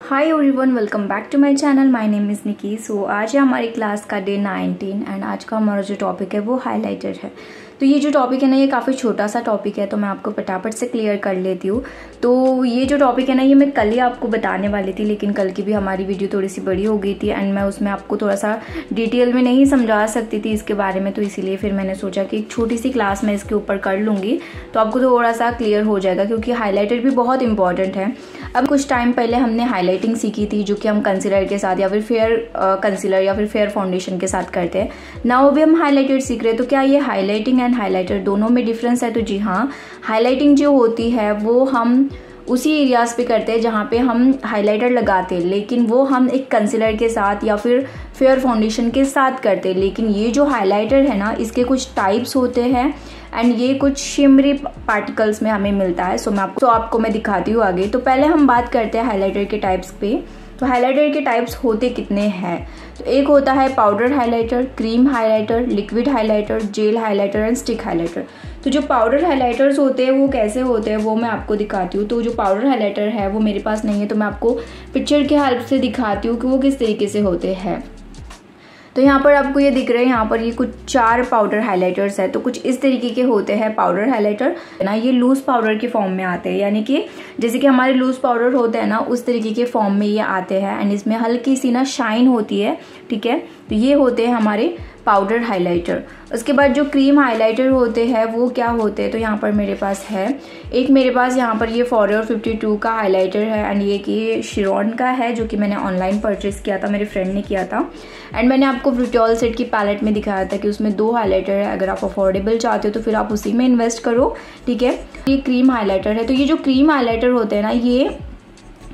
Hi everyone, welcome back to my channel. My name is Nikki. So आज है हमारी class का day 19 and आज का हमारा जो टॉपिक है वो हाइलाइटर है। तो ये जो टॉपिक है ना, ये काफ़ी छोटा सा टॉपिक है, तो मैं आपको फटाफट से क्लियर कर लेती हूँ। तो ये जो टॉपिक है ना, ये मैं कल ही आपको बताने वाली थी, लेकिन कल की भी हमारी वीडियो थोड़ी सी बड़ी हो गई थी एंड मैं उसमें आपको थोड़ा सा डिटेल में नहीं समझा सकती थी इसके बारे में। तो इसीलिए फिर मैंने सोचा कि एक छोटी सी क्लास मैं इसके ऊपर कर लूँगी तो आपको थोड़ा सा क्लियर हो जाएगा, क्योंकि हाईलाइटर भी बहुत इंपॉर्टेंट है। अब कुछ टाइम पहले हमने हाईलाइटिंग सीखी थी, जो कि हम कंसीलर के साथ या फिर फेयर कंसीलर या फिर फेयर फाउंडेशन के साथ करते हैं। नाउ अभी हम हाईलाइटर सीख रहे हैं। तो क्या ये हाईलाइटिंग एंड हाईलाइटर दोनों में डिफरेंस है? तो जी हाँ, हाईलाइटिंग जो होती है वो हम उसी एरियाज पे करते हैं जहाँ पे हम हाइलाइटर लगाते हैं, लेकिन वो हम एक कंसीलर के साथ या फिर फेयर फाउंडेशन के साथ करते हैं। लेकिन ये जो हाइलाइटर है ना, इसके कुछ टाइप्स होते हैं एंड ये कुछ शिमरी पार्टिकल्स में हमें मिलता है। सो आपको मैं दिखाती हूँ आगे। तो पहले हम बात करते हैं हाइलाइटर के टाइप्स पे। तो हाइलाइटर के टाइप्स होते कितने हैं? तो एक होता है powder highlighter, cream highlighter, liquid highlighter, gel highlighter and stick highlighter. तो जो पाउडर हाइलाइटर्स होते हैं वो कैसे होते हैं वो मैं आपको दिखाती हूँ। तो जो पाउडर हाइलाइटर है वो मेरे पास नहीं है, तो मैं आपको पिक्चर की हेल्प से दिखाती हूँ कि वो किस तरीके से होते हैं। तो यहाँ पर आपको ये दिख रहे हैं, यहाँ पर ये कुछ 4 पाउडर हाइलाइटर्स है। तो कुछ इस तरीके के होते हैं पाउडर हाइलाइटर ना। ये लूज पाउडर के फॉर्म में आते हैं, यानी कि जैसे कि हमारे लूज पाउडर होते हैं ना, उस तरीके के फॉर्म में ये आते हैं एंड इसमें हल्की सी ना शाइन होती है। ठीक है, तो ये होते हैं हमारे पाउडर हाइलाइटर। उसके बाद जो क्रीम हाइलाइटर होते हैं वो क्या होते हैं? तो यहाँ पर मेरे पास है एक, मेरे पास यहाँ पर ये फॉरएवर 52 का हाइलाइटर है एंड ये कि शिरॉन का है, जो कि मैंने ऑनलाइन परचेस किया था, मेरे फ्रेंड ने किया था। एंड मैंने आपको विट्रोल सेट की पैलेट में दिखाया था कि उसमें 2 हाइलाइटर है। अगर आप अफोर्डेबल चाहते हो तो फिर आप उसी में इन्वेस्ट करो। ठीक है, ये क्रीम हाइलाइटर है। तो ये जो क्रीम हाइलाइटर होते हैं ना, ये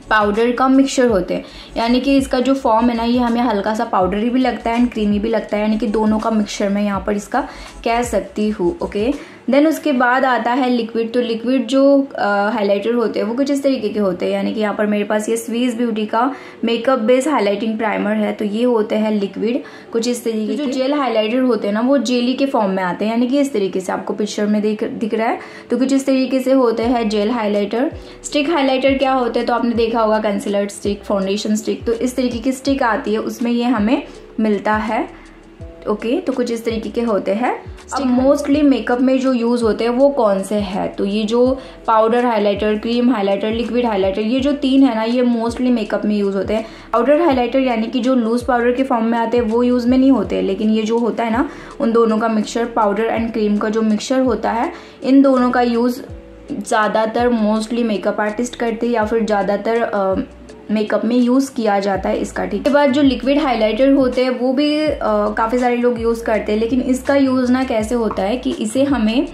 पाउडर का मिक्सचर होते हैं, यानी कि इसका जो फॉर्म है ना, ये हमें हल्का सा पाउडरी भी लगता है एंड क्रीमी भी लगता है, यानी कि दोनों का मिक्सचर मैं यहाँ पर इसका कह सकती हूँ। ओके, देन उसके बाद आता है लिक्विड। तो लिक्विड जो हाइलाइटर होते हैं वो कुछ इस तरीके के होते हैं, यानी कि यहाँ पर मेरे पास ये स्वीज ब्यूटी का मेकअप बेस हाइलाइटिंग प्राइमर है। तो ये होते हैं लिक्विड कुछ इस तरीके के। जो जेल हाइलाइटर होते हैं ना, वो जेली के फॉर्म में आते हैं, यानी कि इस तरीके से आपको पिक्चर में दिख रहा है। तो कुछ इस तरीके से होते हैं जेल हाइलाइटर। स्टिक हाइलाइटर क्या होते हैं? तो आपने देखा होगा कंसीलर स्टिक, फाउंडेशन स्टिक। तो इस तरीके की स्टिक आती है, उसमें ये हमें मिलता है। ओके, तो कुछ इस तरीके के होते हैं। अब मोस्टली मेकअप में जो यूज होते हैं वो कौन से हैं? तो ये जो powder highlighter, cream highlighter, liquid highlighter, ये जो 3 है ना, ये मोस्टली मेकअप में यूज होते हैं। पाउडर हाइलाइटर यानी कि जो लूज पाउडर के फॉर्म में आते हैं वो यूज में नहीं होते, लेकिन ये जो होता है ना, उन दोनों का मिक्सचर, पाउडर एंड क्रीम का जो मिक्सचर होता है, इन दोनों का यूज ज़्यादातर मोस्टली मेकअप आर्टिस्ट करते हैं या फिर ज़्यादातर मेकअप में यूज किया जाता है इसका। ठीक है, बाद जो लिक्विड हाइलाइटर होते हैं वो भी काफी सारे लोग यूज करते हैं, लेकिन इसका यूज ना कैसे होता है कि इसे हमें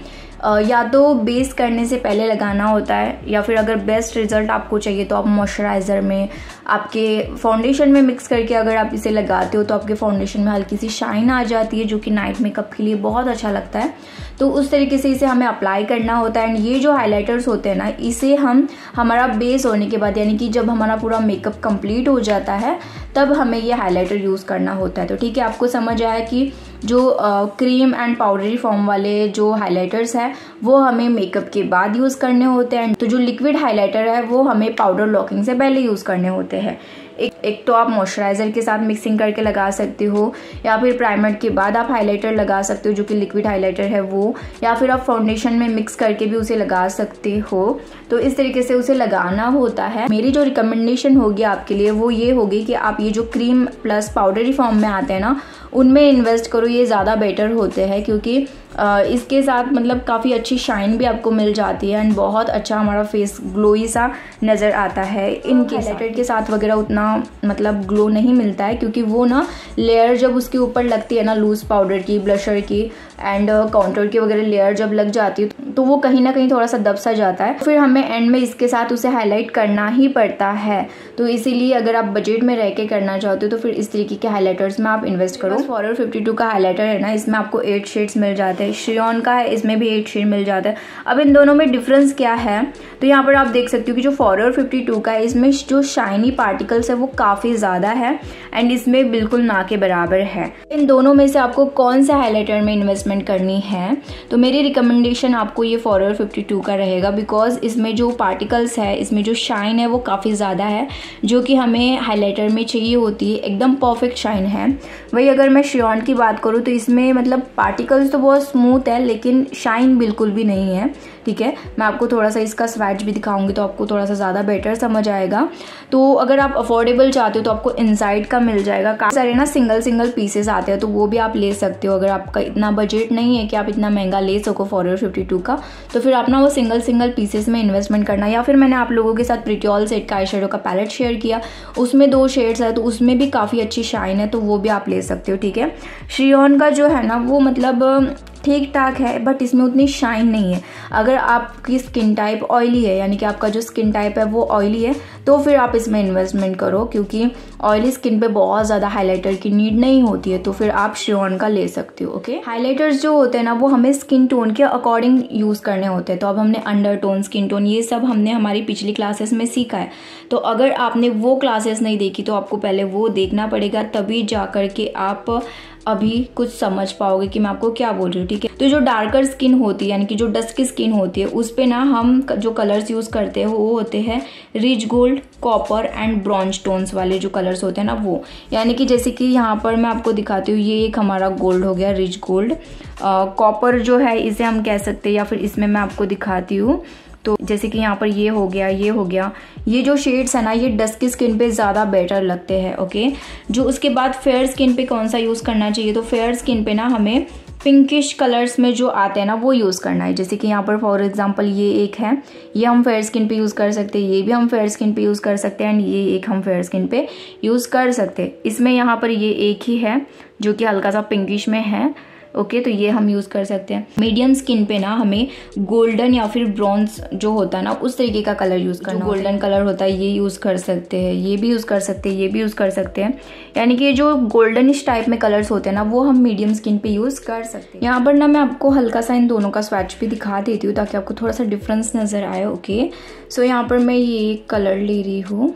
या तो बेस करने से पहले लगाना होता है, या फिर अगर बेस्ट रिजल्ट आपको चाहिए तो आप मॉइस्चराइजर में, आपके फाउंडेशन में मिक्स करके अगर आप इसे लगाते हो तो आपके फाउंडेशन में हल्की सी शाइन आ जाती है, जो कि नाइट मेकअप के लिए बहुत अच्छा लगता है। तो उस तरीके से इसे हमें अप्लाई करना होता है। एंड ये जो हाइलाइटर्स होते हैं ना, इसे हम हमारा बेस होने के बाद, यानी कि जब हमारा पूरा मेकअप कंप्लीट हो जाता है, तब हमें ये हाइलाइटर यूज करना होता है। तो ठीक है, आपको समझ आया कि जो क्रीम एंड पाउडरी फॉर्म वाले जो हाइलाइटर्स हैं वो हमें मेकअप के बाद यूज करने होते हैं। तो जो लिक्विड हाइलाइटर है वो हमें पाउडर लॉकिंग से पहले यूज करने होते हैं। एक तो आप मॉइस्चराइजर के साथ मिक्सिंग करके लगा सकते हो, या फिर प्राइमर के बाद आप हाइलाइटर लगा सकते हो, जो कि लिक्विड हाइलाइटर है वो, या फिर आप फाउंडेशन में मिक्स करके भी उसे लगा सकते हो। तो इस तरीके से उसे लगाना होता है। मेरी जो रिकमेंडेशन होगी आपके लिए वो ये होगी कि आप ये जो क्रीम प्लस पाउडरी फॉर्म में आते हैं ना, उनमें इन्वेस्ट करो, ये ज़्यादा बेटर होते हैं, क्योंकि इसके साथ मतलब काफ़ी अच्छी शाइन भी आपको मिल जाती है एंड बहुत अच्छा हमारा फेस ग्लोई सा नज़र आता है। इनके हाइलाइटर के साथ वगैरह उतना मतलब ग्लो नहीं मिलता है, क्योंकि वो ना लेयर जब उसके ऊपर लगती है ना, लूज पाउडर की, ब्लशर की एंड काउंटर की वगैरह लेयर जब लग जाती है तो वो कहीं ना कहीं थोड़ा सा दब सा जाता है, फिर हमें एंड में इसके साथ उसे हाईलाइट करना ही पड़ता है। तो इसीलिए अगर आप बजट में रह के करना चाहते हो तो फिर इस तरीके के हाइलाइटर्स में आप इन्वेस्ट करो। फॉरएवर 52 का हाइलाइटर है ना, इसमें आपको 8 शेड्स मिल जाते हैं। शिरॉन का है, इसमें भी 8 शेड मिल जाता है। अब इन दोनों में डिफरेंस क्या है? तो यहाँ पर आप देख सकते हो कि जो फॉरएवर 52 का है, इसमें जो शाइनी पार्टिकल्स है वो काफ़ी ज़्यादा है एंड इसमें बिल्कुल ना के बराबर है। इन दोनों में से आपको कौन सा हाइलाइटर में इन्वेस्टमेंट करनी है? तो मेरी रिकमेंडेशन आपको ये फॉरएवर 52 का रहेगा, बिकॉज इसमें जो पार्टिकल्स है, इसमें जो शाइन है वो काफ़ी ज़्यादा है जो कि हमें हाइलाइटर में चाहिए होती है, एकदम परफेक्ट शाइन है। वही अगर मैं श्रियॉन की बात करूँ तो इसमें मतलब पार्टिकल्स तो बहुत स्मूथ है लेकिन शाइन बिल्कुल भी नहीं है, ठीक है। मैं आपको थोड़ा सा इसका स्वैच भी दिखाऊंगी तो आपको थोड़ा सा ज़्यादा बेटर समझ आएगा। तो अगर आप अफोर्डेबल चाहते हो तो आपको इनसाइड का मिल जाएगा, काफ़ी सारे ना सिंगल पीसेस आते हैं तो वो भी आप ले सकते हो। अगर आपका इतना बजट नहीं है कि आप इतना महंगा ले सको फॉरएवर 52 का, तो फिर आप ना वो सिंगल पीसेस में इन्वेस्टमेंट करना। या फिर मैंने आप लोगों के साथ प्रिटियोल सेट का आई शेडो का पैलेट शेयर किया, उसमें 2 शेड्स है तो उसमें भी काफ़ी अच्छी शाइन है, तो वो भी आप ले सकते हो, ठीक है। श्रियॉन का जो है ना वो मतलब ठीक ठाक है बट इसमें उतनी शाइन नहीं है। अगर आपकी स्किन टाइप ऑयली है, यानी कि आपका जो स्किन टाइप है वो ऑयली है, तो फिर आप इसमें इन्वेस्टमेंट करो, क्योंकि ऑयली स्किन पे बहुत ज़्यादा हाइलाइटर की नीड नहीं होती है, तो फिर आप श्रियॉन का ले सकते हो, ओके। हाइलाइटर्स जो होते हैं ना वो हमें स्किन टोन के अकॉर्डिंग यूज़ करने होते हैं। तो अब हमने अंडर टोन, स्किन टोन, ये सब हमने हमारी पिछली क्लासेस में सीखा है। तो अगर आपने वो क्लासेस नहीं देखी तो आपको पहले वो देखना पड़ेगा, तभी जा कर के आप अभी कुछ समझ पाओगे कि मैं आपको क्या बोल रही हूँ, ठीक है। तो जो डार्कर स्किन होती है, यानी कि जो डस्की स्किन होती है, उस पे ना हम जो कलर्स यूज़ करते हैं वो होते हैं rich gold, copper and bronze tones वाले जो कलर्स होते हैं ना वो। यानी कि जैसे कि यहाँ पर मैं आपको दिखाती हूँ, ये एक हमारा गोल्ड हो गया, रिच गोल्ड। कॉपर जो है इसे हम कह सकते हैं, या फिर इसमें मैं आपको दिखाती हूँ तो जैसे कि यहाँ पर ये हो गया, ये हो गया। ये जो शेड्स है ना ये डस्की स्किन पे ज़्यादा बेटर लगते हैं, ओके। जो उसके बाद फेयर स्किन पे कौन सा यूज़ करना चाहिए, तो फेयर स्किन पे ना हमें पिंकिश कलर्स में जो आते हैं ना वो यूज़ करना है। जैसे कि यहाँ पर फॉर एग्जांपल ये एक है, ये हम फेयर स्किन पे यूज़ कर सकते हैं, ये भी हम फेयर स्किन पे यूज़ कर सकते हैं, एंड ये एक हम फेयर स्किन पे यूज़ कर सकते हैं। इसमें यहाँ पर ये एक ही है जो कि हल्का सा पिंकिश में है, ओके। तो ये हम यूज़ कर सकते हैं। मीडियम स्किन पे ना हमें गोल्डन या फिर ब्रॉन्ज जो होता है ना उस तरीके का कलर यूज़ करना। गोल्डन कलर होता है ये यूज़ कर सकते हैं, ये भी यूज़ कर सकते हैं, ये भी यूज़ कर सकते हैं। यानी कि जो गोल्डनिश टाइप में कलर्स होते हैं ना वो हम मीडियम स्किन पे यूज़ कर सकते हैं। यहाँ पर ना मैं आपको हल्का सा इन दोनों का स्वैच भी दिखा देती हूँ ताकि आपको थोड़ा सा डिफरेंस नज़र आए, ओके। सो यहाँ पर मैं ये कलर ले रही हूँ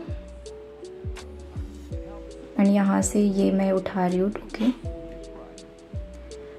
एंड यहाँ से ये मैं उठा रही हूँ, ओके।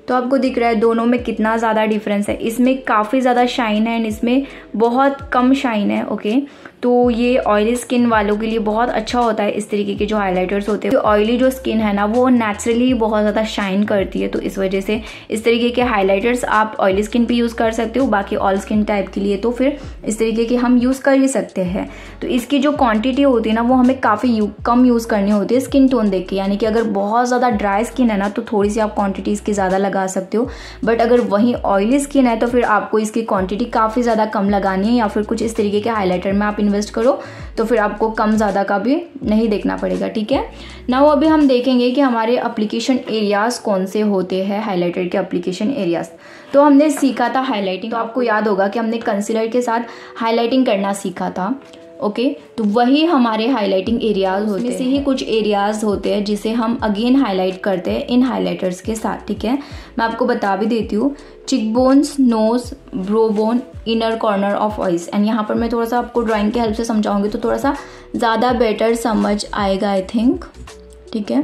तो आपको दिख रहा है दोनों में कितना ज़्यादा डिफरेंस है। इसमें काफ़ी ज़्यादा शाइन है एंड इसमें बहुत कम शाइन है, ओके। तो ये ऑयली स्किन वालों के लिए बहुत अच्छा होता है इस तरीके के जो हाइलाइटर्स होते हैं। तो ऑयली जो स्किन है ना वो नेचुरली बहुत ज़्यादा शाइन करती है, तो इस वजह से इस तरीके के हाइलाइटर्स आप ऑयली स्किन पे यूज़ कर सकते हो। बाकी ऑल स्किन टाइप के लिए तो फिर इस तरीके के हम यूज़ कर ही सकते हैं। तो इसकी जो क्वांटिटी होती है ना वो हमें काफ़ी कम यूज़ करनी होती है स्किन टोन देख के। यानी कि अगर बहुत ज़्यादा ड्राई स्किन है ना तो थोड़ी सी आप क्वान्टिटी इसकी ज़्यादा लगा सकते हो, बट अगर वहीं ऑयली स्किन है तो फिर आपको इसकी क्वांटिटी काफ़ी ज़्यादा कम लगानी है, या फिर कुछ इस तरीके के हाइलाइटर में आप इन्वेस्ट करो तो फिर आपको कम ज़्यादा का भी नहीं देखना पड़ेगा, ठीक है। नाउ अभी हम देखेंगे कि हमारे एप्लीकेशन एरियाज़ कौन से होते हैं, हाइलाइटर के एप्लीकेशन एरियाज़। तो हमने सीखा था हाइलाइटिंग, तो आपको याद होगा कि हमने कंसीलर के साथ हाइलाइटिंग करना सीखा था, ओके। तो वही हमारे हाइलाइटिंग एरियाज होते हैं। इसमें से ही कुछ एरियाज होते हैं जिसे हम अगेन हाईलाइट करते हैं इन हाइलाइटर्स के साथ, ठीक है। मैं आपको बता भी देती हूँ, cheek bones, nose, brow bone, inner corner of eyes. And यहाँ पर मैं थोड़ा सा आपको ड्राइंग के हेल्प से समझाऊंगी तो थोड़ा सा ज़्यादा बेटर समझ आएगा आई थिंक, ठीक है।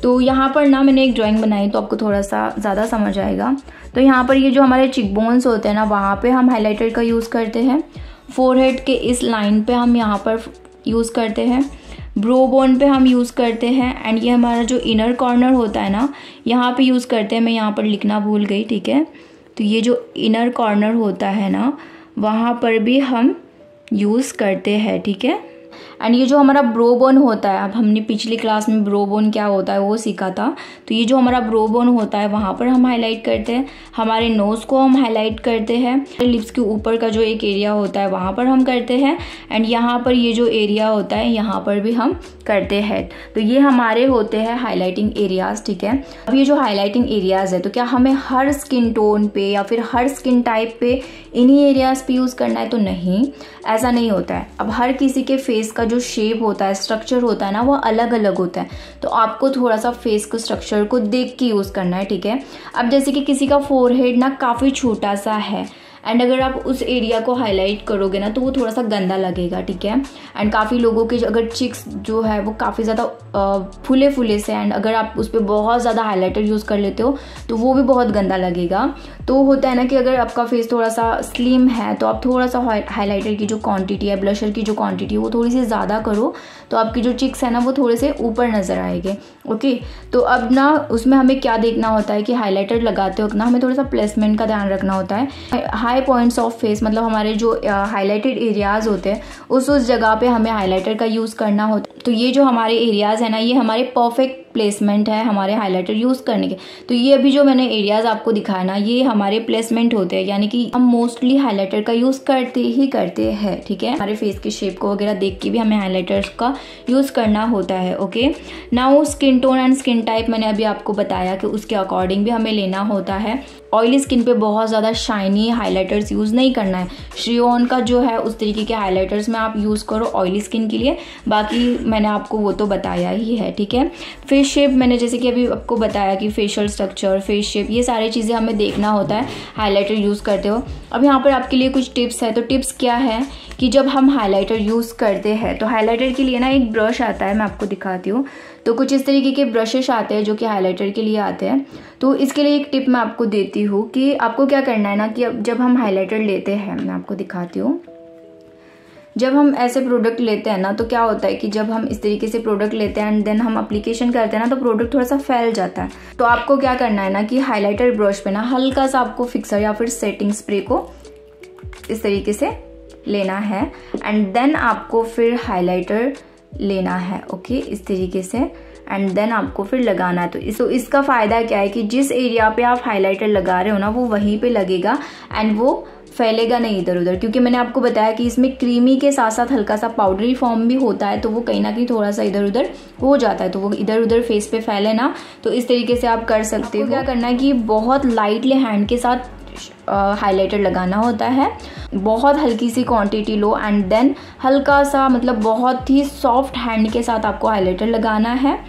तो यहाँ पर ना मैंने एक ड्राइंग बनाई तो आपको थोड़ा सा ज़्यादा समझ आएगा। तो यहाँ पर ये जो हमारे चिक बोन्स होते हैं ना वहाँ पे हम हाइलाइटर का यूज़ करते हैं। फोरहेड के इस लाइन पे हम यहाँ पर यूज़ करते हैं। ब्रो बोन पे हम यूज़ करते हैं। एंड ये हमारा जो इनर कॉर्नर होता है ना यहाँ पे यूज़ करते हैं। मैं यहाँ पर लिखना भूल गई, ठीक है। तो ये जो इनर कॉर्नर होता है ना वहाँ पर भी हम यूज़ करते हैं, ठीक है। एंड ये जो हमारा ब्रो बोन होता है, अब हमने पिछली क्लास में ब्रो बोन क्या होता है वो सीखा था। तो ये जो हमारा ब्रो बोन होता है वहाँ पर हम हाईलाइट करते हैं। हमारे नोज़ को हम हाईलाइट करते हैं। लिप्स के ऊपर का जो एक एरिया होता है वहाँ पर हम करते हैं। एंड यहाँ पर ये जो एरिया होता है यहाँ पर भी हम करते हैं। तो ये हमारे होते हैं हाईलाइटिंग एरियाज़, ठीक है। अब ये जो हाईलाइटिंग एरियाज़ है तो क्या हमें हर स्किन टोन पे या फिर हर स्किन टाइप पे इन्हीं एरियाज़ पे यूज़ करना है? तो नहीं, ऐसा नहीं होता है। अब हर किसी के फेस का जो शेप होता है, स्ट्रक्चर होता है ना वो अलग अलग होता है। तो आपको थोड़ा सा फेस के स्ट्रक्चर को देख के यूज़ करना है, ठीक है। अब जैसे कि किसी का फोरहेड ना काफ़ी छोटा सा है एंड अगर आप उस एरिया को हाईलाइट करोगे ना तो वो थोड़ा सा गंदा लगेगा, ठीक है। एंड काफ़ी लोगों के अगर चिक्स जो है वो काफ़ी ज़्यादा फूले फूले से, एंड अगर आप उस पर बहुत ज़्यादा हाइलाइटर यूज़ कर लेते हो तो वो भी बहुत गंदा लगेगा। तो होता है ना कि अगर आपका फेस थोड़ा सा स्लिम है तो आप थोड़ा सा हाइलाइटर की जो क्वांटिटी है, ब्लशर की जो क्वांटिटी है वो थोड़ी सी ज़्यादा करो, तो आपकी जो चिक्स है ना वो थोड़े से ऊपर नज़र आएंगे। ओके, तो अब ना उसमें हमें क्या देखना होता है कि हाइलाइटर लगाते वक्त ना हमें थोड़ा सा प्लेसमेंट का ध्यान रखना होता है। हाई पॉइंट्स ऑफ फेस, मतलब हमारे जो हाईलाइटेड एरियाज़ होते हैं उस जगह पे हमें हाइलाइटर का यूज़ करना होता है। तो ये जो हमारे एरियाज़ है ना, ये हमारे परफेक्ट प्लेसमेंट है हमारे हाइलाइटर यूज़ करने के। तो ये अभी जो मैंने एरियाज़ आपको दिखाया ना, ये हमारे प्लेसमेंट होते हैं, यानी कि हम मोस्टली हाइलाइटर का यूज़ करते हैं। ठीक है, हमारे फेस की शेप को वगैरह देख के भी हमें हाइलाइटर का यूज़ करना होता है। Okay, now skin tone and skin type मैंने अभी आपको बताया कि उसके अकॉर्डिंग भी हमें लेना होता है। ऑयली स्किन पे बहुत ज़्यादा शाइनी हाइलाइटर्स यूज़ नहीं करना है। श्रियोन का जो है उस तरीके के हाइलाइटर्स में आप यूज़ करो ऑयली स्किन के लिए, बाकी मैंने आपको वो तो बताया ही है। ठीक है, फेस शेप मैंने जैसे कि अभी आपको बताया कि फेशियल स्ट्रक्चर, फेस शेप, ये सारी चीज़ें हमें देखना होता है हाइलाइटर यूज़ करते हो। अब यहाँ पर आपके लिए कुछ टिप्स है। तो टिप्स क्या है कि जब हम हाइलाइटर यूज़ करते हैं तो हाइलाइटर के लिए ना एक ब्रश आता है, मैं आपको दिखाती हूँ। तो कुछ इस तरीके के ब्रशेस आते हैं जो कि हाइलाइटर के लिए आते हैं। तो इसके लिए एक टिप मैं आपको देती हूँ कि आपको क्या करना है ना कि अब जब हम हाइलाइटर लेते हैं, मैं आपको दिखाती हूँ, जब हम ऐसे प्रोडक्ट लेते हैं ना तो क्या होता है कि जब हम इस तरीके से प्रोडक्ट लेते हैं एंड देन हम अप्लीकेशन करते हैं ना तो प्रोडक्ट थोड़ा सा फैल जाता है। तो आपको क्या करना है ना कि हाइलाइटर ब्रश पे ना हल्का सा आपको फिक्सर या फिर सेटिंग स्प्रे को इस तरीके से लेना है एंड देन आपको फिर हाइलाइटर लेना है। ओके, इस तरीके से एंड देन आपको फिर लगाना है। तो इसका फ़ायदा क्या है कि जिस एरिया पे आप हाइलाइटर लगा रहे हो ना वो वहीं पे लगेगा एंड वो फैलेगा नहीं इधर उधर, क्योंकि मैंने आपको बताया कि इसमें क्रीमी के साथ साथ हल्का सा पाउडरी फॉर्म भी होता है, तो वो कहीं ना कहीं थोड़ा सा इधर उधर हो जाता है, तो वो इधर उधर फेस पे फैले ना। तो इस तरीके से आप कर सकते हो। क्या करना है कि बहुत लाइटली हैंड के साथ हाइलाइटर लगाना होता है, बहुत हल्की सी क्वांटिटी लो एंड देन हल्का सा, मतलब बहुत ही सॉफ्ट हैंड के साथ आपको हाइलाइटर लगाना है।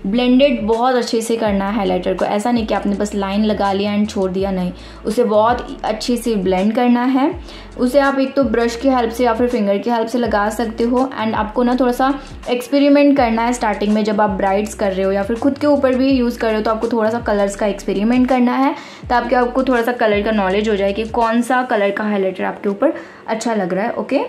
ब्लेंडेड बहुत अच्छे से करना है हाइलाइटर को, ऐसा नहीं कि आपने बस लाइन लगा लिया एंड छोड़ दिया, नहीं, उसे बहुत अच्छे से ब्लेंड करना है। उसे आप एक तो ब्रश की हेल्प से या फिर फिंगर की हेल्प से लगा सकते हो एंड आपको ना थोड़ा सा एक्सपेरिमेंट करना है स्टार्टिंग में, जब आप ब्राइड्स कर रहे हो या फिर खुद के ऊपर भी यूज़ कर रहे हो तो आपको थोड़ा सा कलर्स का एक्सपेरिमेंट करना है, ताकि आपको थोड़ा सा कलर का नॉलेज हो जाए कि कौन सा कलर का हाइलाइटर आपके ऊपर अच्छा लग रहा है। ओके,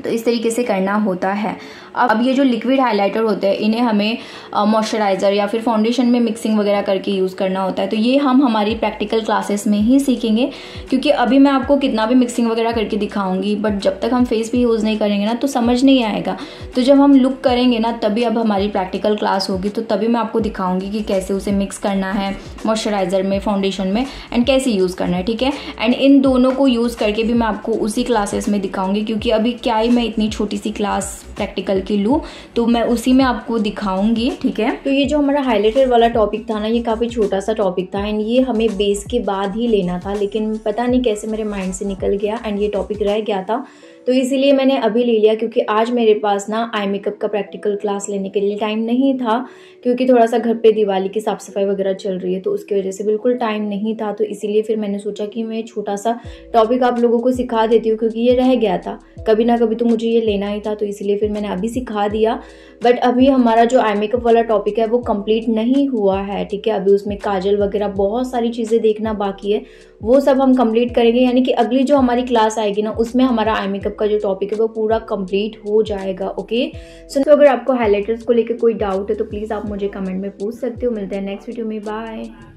तो इस तरीके से करना होता है। अब ये जो लिक्विड हाइलाइटर होते हैं इन्हें हमें मॉइस्चराइज़र या फिर फाउंडेशन में मिक्सिंग वगैरह करके यूज़ करना होता है। तो ये हम हमारी प्रैक्टिकल क्लासेस में ही सीखेंगे, क्योंकि अभी मैं आपको कितना भी मिक्सिंग वगैरह करके दिखाऊंगी बट जब तक हम फेस पे यूज़ नहीं करेंगे ना तो समझ नहीं आएगा। तो जब हम लुक करेंगे ना तभी अब हमारी प्रैक्टिकल क्लास होगी, तो तभी मैं आपको दिखाऊंगी कि कैसे उसे मिक्स करना है मॉइस्चराइज़र में, फाउंडेशन में, एंड कैसे यूज़ करना है। ठीक है, एंड इन दोनों को यूज़ करके भी मैं आपको उसी क्लासेस में दिखाऊंगी, क्योंकि अभी क्या ही मैं इतनी छोटी सी क्लास प्रैक्टिकल की लूँ, तो मैं उसी में आपको दिखाऊंगी। ठीक है, तो ये जो हमारा हाइलाइटर वाला टॉपिक था ना, ये काफ़ी छोटा सा टॉपिक था एंड ये हमें बेस के बाद ही लेना था, लेकिन पता नहीं कैसे मेरे माइंड से निकल गया एंड ये टॉपिक रह गया था, तो इसीलिए मैंने अभी ले लिया, क्योंकि आज मेरे पास ना आई मेकअप का प्रैक्टिकल क्लास लेने के लिए टाइम नहीं था, क्योंकि थोड़ा सा घर पे दिवाली की साफ़ सफाई वगैरह चल रही है, तो उसकी वजह से बिल्कुल टाइम नहीं था। तो इसीलिए फिर मैंने सोचा कि मैं छोटा सा टॉपिक आप लोगों को सिखा देती हूँ, क्योंकि ये रह गया था, कभी ना कभी तो मुझे ये लेना ही था, तो इसलिए फिर मैंने अभी सिखा दिया। बट अभी हमारा जो आई मेकअप वाला टॉपिक है वो कंप्लीट नहीं हुआ है। ठीक है, अभी उसमें काजल वगैरह बहुत सारी चीज़ें देखना बाकी है, वो सब हम कंप्लीट करेंगे, यानी कि अगली जो हमारी क्लास आएगी ना उसमें हमारा आई मेकअप का जो टॉपिक है वो पूरा कंप्लीट हो जाएगा। ओके, सो अगर आपको हाइलाइटर्स को लेकर कोई डाउट है तो प्लीज़ आप मुझे कमेंट में पूछ सकते हो। मिलते हैं नेक्स्ट वीडियो में, बाय।